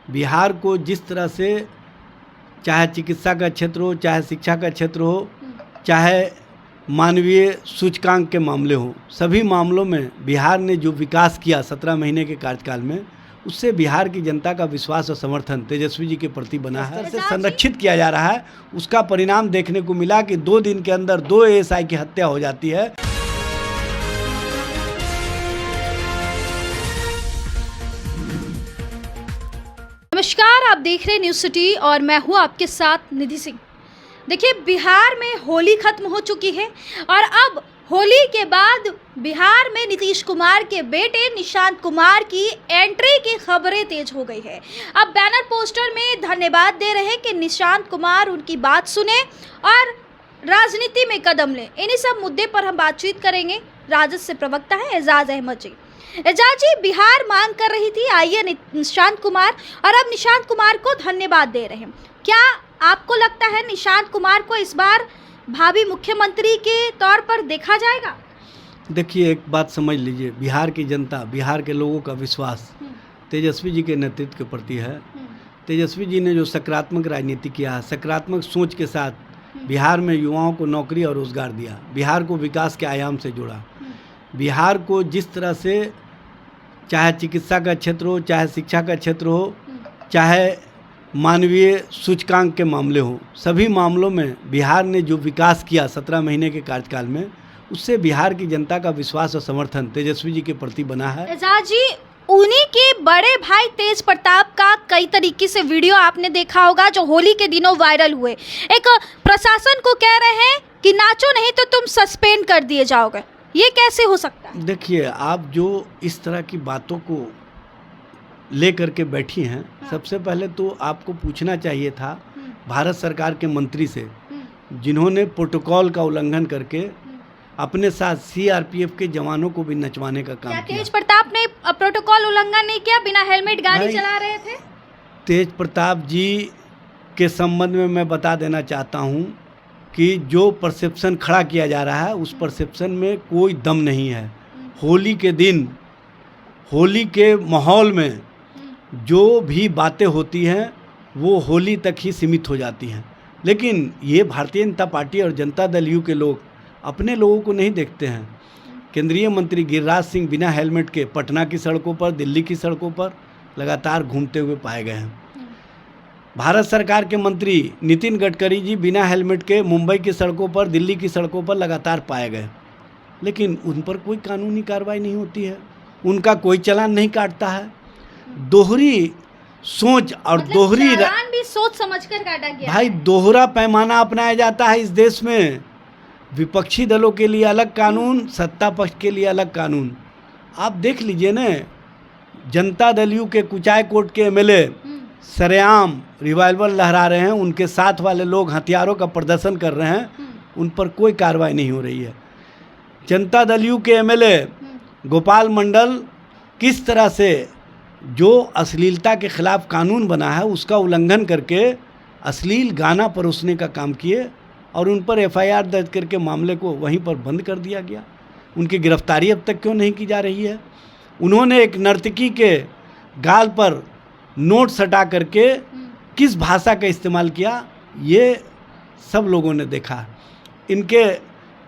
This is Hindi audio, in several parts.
बिहार को जिस तरह से चाहे चिकित्सा का क्षेत्र हो, चाहे शिक्षा का क्षेत्र हो, चाहे मानवीय सूचकांक के मामले हों, सभी मामलों में बिहार ने जो विकास किया 17 महीने के कार्यकाल में, उससे बिहार की जनता का विश्वास और समर्थन तेजस्वी जी के प्रति बना है। से संरक्षित किया जा रहा है, उसका परिणाम देखने को मिला कि 2 दिन के अंदर 2 एएसआई की हत्या हो जाती है। नमस्कार, आप देख रहे हैं न्यूज़ सिटी और मैं हूं आपके साथ निधि सिंह। देखिए, बिहार में होली खत्म हो चुकी है और अब होली के बाद बिहार में नीतीश कुमार के बेटे निशांत कुमार की एंट्री की खबरें तेज हो गई है। अब बैनर पोस्टर में धन्यवाद दे रहे हैं कि निशांत कुमार उनकी बात सुने और राजनीति में कदम लें। इन्हीं सब मुद्दे पर हम बातचीत करेंगे। राजद से प्रवक्ता है एजाज अहमद जी। एजाज जी, बिहार मांग कर रही थी आइए निशांत कुमार, और अब निशांत कुमार को धन्यवाद दे रहे हैं। क्या आपको लगता है निशांत कुमार को इस बार भावी मुख्यमंत्री के तौर पर देखा जाएगा? देखिए, एक बात समझ लीजिए, बिहार की जनता, बिहार के लोगों का विश्वास तेजस्वी जी के नेतृत्व के प्रति है। तेजस्वी जी ने जो सकारात्मक राजनीति किया है, सकारात्मक सोच के साथ बिहार में युवाओं को नौकरी और रोजगार दिया, बिहार को विकास के आयाम से जोड़ा, बिहार को जिस तरह से चाहे चिकित्सा का क्षेत्र हो, चाहे शिक्षा का क्षेत्र हो, चाहे मानवीय सूचकांक के मामले हों, सभी मामलों में बिहार ने जो विकास किया 17 महीने के कार्यकाल में, उससे बिहार की जनता का विश्वास और समर्थन तेजस्वी जी के प्रति बना है। एजाज जी, उन्हीं के बड़े भाई तेज प्रताप का कई तरीके से वीडियो आपने देखा होगा जो होली के दिनों वायरल हुए। एक प्रशासन को कह रहे हैं कि नाचो नहीं तो तुम सस्पेंड कर दिए जाओगे। ये कैसे हो सकता है? देखिए, आप जो इस तरह की बातों को ले करके बैठी हैं, सबसे पहले तो आपको पूछना चाहिए था भारत सरकार के मंत्री से, जिन्होंने प्रोटोकॉल का उल्लंघन करके अपने साथ सीआरपीएफ के जवानों को भी नचवाने का काम किया। तेज प्रताप ने प्रोटोकॉल उल्लंघन नहीं किया? बिना हेलमेट गाड़ी चला रहे थे? तेज प्रताप जी के संबंध में मैं बता देना चाहता हूं कि जो परसेप्शन खड़ा किया जा रहा है, उस परसेप्शन में कोई दम नहीं है। होली के दिन, होली के माहौल में जो भी बातें होती हैं वो होली तक ही सीमित हो जाती हैं, लेकिन ये भारतीय जनता पार्टी और जनता दल यू के लोग अपने लोगों को नहीं देखते हैं। केंद्रीय मंत्री गिरिराज सिंह बिना हेलमेट के पटना की सड़कों पर, दिल्ली की सड़कों पर लगातार घूमते हुए पाए गए हैं। भारत सरकार के मंत्री नितिन गडकरी जी बिना हेलमेट के मुंबई की सड़कों पर, दिल्ली की सड़कों पर लगातार पाए गए, लेकिन उन पर कोई कानूनी कार्रवाई नहीं होती है, उनका कोई चालान नहीं काटता है। दोहरी सोच और दोहरी चालान भी सोच समझकर काटा गया भाई, दोहरा पैमाना अपनाया जाता है इस देश में। विपक्षी दलों के लिए अलग कानून, सत्ता पक्ष के लिए अलग कानून। आप देख लीजिए न, जनता दल यू के कुचाय कोट के एमएलए सरेआम रिवाल्वर लहरा रहे हैं, उनके साथ वाले लोग हथियारों का प्रदर्शन कर रहे हैं, उन पर कोई कार्रवाई नहीं हो रही है। जनता दल यू के एमएलए गोपाल मंडल किस तरह से जो अश्लीलता के खिलाफ कानून बना है उसका उल्लंघन करके अश्लील गाना परोसने का काम किए और उन पर एफआईआर दर्ज करके मामले को वहीं पर बंद कर दिया गया। उनकी गिरफ्तारी अब तक क्यों नहीं की जा रही है? उन्होंने एक नर्तकी के गाल पर नोट सटा करके किस भाषा का इस्तेमाल किया, ये सब लोगों ने देखा। इनके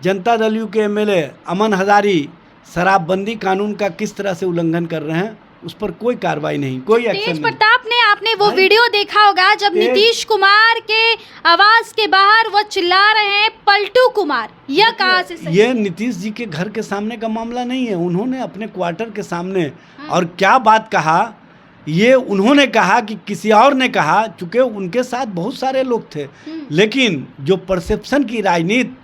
जनता दल यू के एमएलए अमन हजारी शराबबंदी कानून का किस तरह से उल्लंघन कर रहे हैं, उस पर कोई कार्रवाई नहीं, कोई एक्शन नहीं। तेज प्रताप ने, आपने वो वीडियो देखा होगा जब नीतीश कुमार के आवास के बाहर वो चिल्ला रहे हैं पलटू कुमार। यह कहां से सही? ये नीतीश जी के घर के सामने का मामला नहीं है, उन्होंने अपने क्वार्टर के सामने और क्या बात कहा, ये उन्होंने कहा कि किसी और ने कहा, चूंकि उनके साथ बहुत सारे लोग थे, लेकिन जो परसेप्शन की राजनीति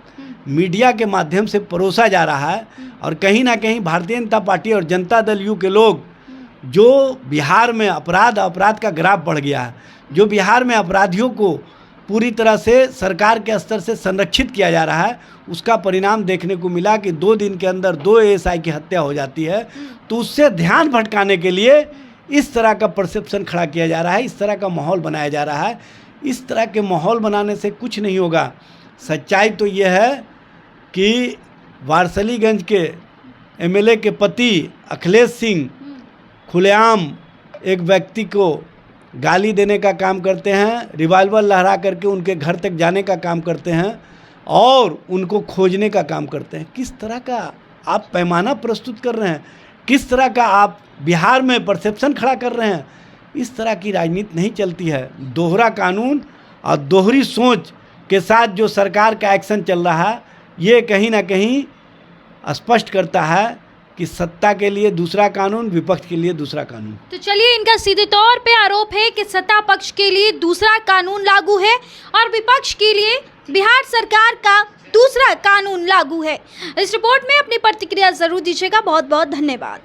मीडिया के माध्यम से परोसा जा रहा है और कहीं ना कहीं भारतीय जनता पार्टी और जनता दल यू के लोग, जो बिहार में अपराध का ग्राफ बढ़ गया है, जो बिहार में अपराधियों को पूरी तरह से सरकार के स्तर से संरक्षित किया जा रहा है, उसका परिणाम देखने को मिला कि 2 दिन के अंदर 2 एएसआई की हत्या हो जाती है। तो उससे ध्यान भटकाने के लिए इस तरह का परसेप्शन खड़ा किया जा रहा है, इस तरह का माहौल बनाया जा रहा है। इस तरह के माहौल बनाने से कुछ नहीं होगा। सच्चाई तो ये है कि वारसलीगंज के एमएलए के पति अखिलेश सिंह खुलेआम एक व्यक्ति को गाली देने का काम करते हैं, रिवाल्वर लहरा करके उनके घर तक जाने का काम करते हैं और उनको खोजने का काम करते हैं। किस तरह का आप पैमाना प्रस्तुत कर रहे हैं, किस तरह का आप बिहार में परसेप्शन खड़ा कर रहे हैं। इस तरह की राजनीति नहीं चलती है। दोहरा कानून और दोहरी सोच के साथ जो सरकार का एक्शन चल रहा है, ये कहीं ना कहीं स्पष्ट करता है कि सत्ता के लिए दूसरा कानून, विपक्ष के लिए दूसरा कानून। तो चलिए, इनका सीधे तौर पे आरोप है कि सत्ता पक्ष के लिए दूसरा कानून लागू है और विपक्ष के लिए बिहार सरकार का दूसरा कानून लागू है। इस रिपोर्ट में अपनी प्रतिक्रिया जरूर दीजिएगा। बहुत बहुत धन्यवाद।